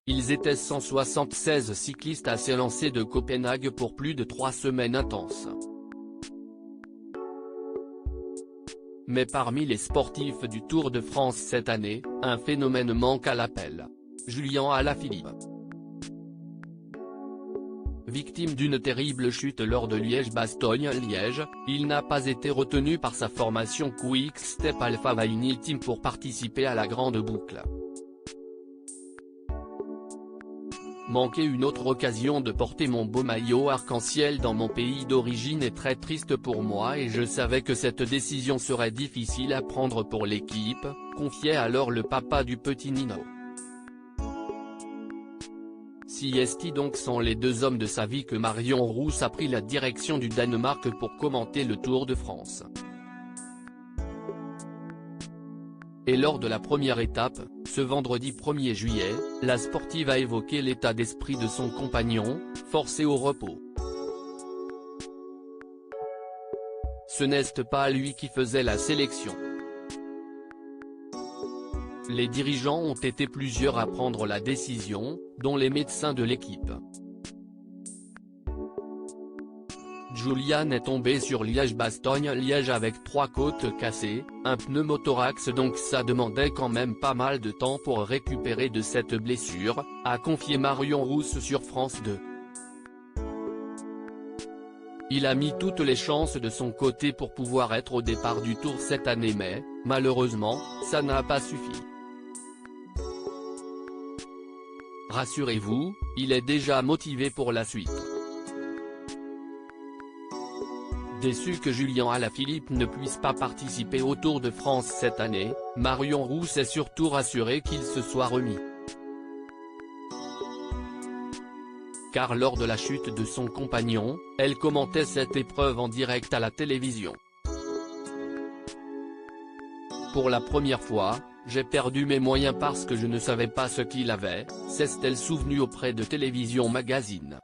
Ils étaient 176 cyclistes à s'élancer de Copenhague pour plus de 3 semaines intenses. Mais parmi les sportifs du Tour de France cette année, un phénomène manque à l'appel. Julien Alaphilippe. Victime d'une terrible chute lors de Liège-Bastogne-Liège, il n'a pas été retenu par sa formation Quick Step Alpha Vinyl Team pour participer à la grande boucle. Manquer une autre occasion de porter mon beau maillot arc-en-ciel dans mon pays d'origine est très triste pour moi et je savais que cette décision serait difficile à prendre pour l'équipe, confiait alors le papa du petit Nino. Si est donc sont les deux hommes de sa vie que Marion Rousse a pris la direction du Danemark pour commenter le Tour de France. Et lors de la première étape, ce vendredi 1er juillet, la sportive a évoqué l'état d'esprit de son compagnon, forcé au repos. Ce n'est pas lui qui faisait la sélection. Les dirigeants ont été plusieurs à prendre la décision, dont les médecins de l'équipe. Julian est tombé sur Liège-Bastogne-Liège avec 3 côtes cassées, un pneumothorax donc ça demandait quand même pas mal de temps pour récupérer de cette blessure, a confié Marion Rousse sur France 2. Il a mis toutes les chances de son côté pour pouvoir être au départ du Tour cette année mais, malheureusement, ça n'a pas suffi. Rassurez-vous, il est déjà motivé pour la suite. Déçu que Julien Alaphilippe ne puisse pas participer au Tour de France cette année, Marion Rousse est surtout rassurée qu'il se soit remis. Car lors de la chute de son compagnon, elle commentait cette épreuve en direct à la télévision. Pour la première fois, j'ai perdu mes moyens parce que je ne savais pas ce qu'il avait, s'est-elle souvenue auprès de Télévision Magazine.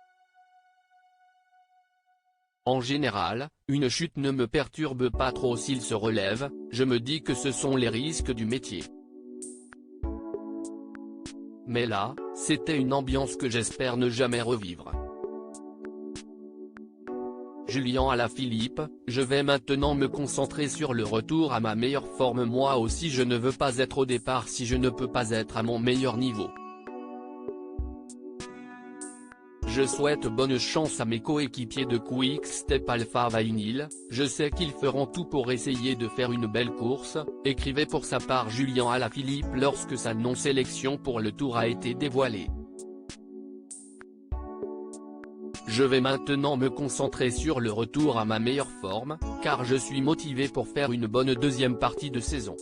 En général, une chute ne me perturbe pas trop s'il se relève, je me dis que ce sont les risques du métier. Mais là, c'était une ambiance que j'espère ne jamais revivre. Julien Alaphilippe, je vais maintenant me concentrer sur le retour à ma meilleure forme. Moi aussi je ne veux pas être au départ si je ne peux pas être à mon meilleur niveau. Je souhaite bonne chance à mes coéquipiers de Quick Step Alpha Vinyl, je sais qu'ils feront tout pour essayer de faire une belle course, écrivait pour sa part Julien Alaphilippe lorsque sa non-sélection pour le Tour a été dévoilée. Je vais maintenant me concentrer sur le retour à ma meilleure forme, car je suis motivé pour faire une bonne deuxième partie de saison.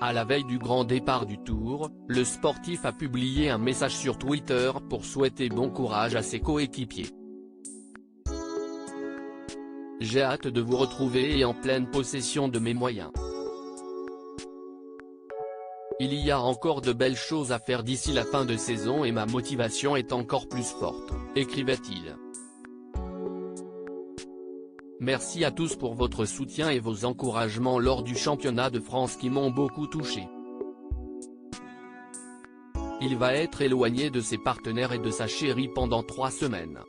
À la veille du grand départ du Tour, le sportif a publié un message sur Twitter pour souhaiter bon courage à ses coéquipiers. J'ai hâte de vous retrouver et en pleine possession de mes moyens. Il y a encore de belles choses à faire d'ici la fin de saison et ma motivation est encore plus forte, écrivait-il. Merci à tous pour votre soutien et vos encouragements lors du championnat de France qui m'ont beaucoup touché. Il va être éloigné de ses partenaires et de sa chérie pendant 3 semaines.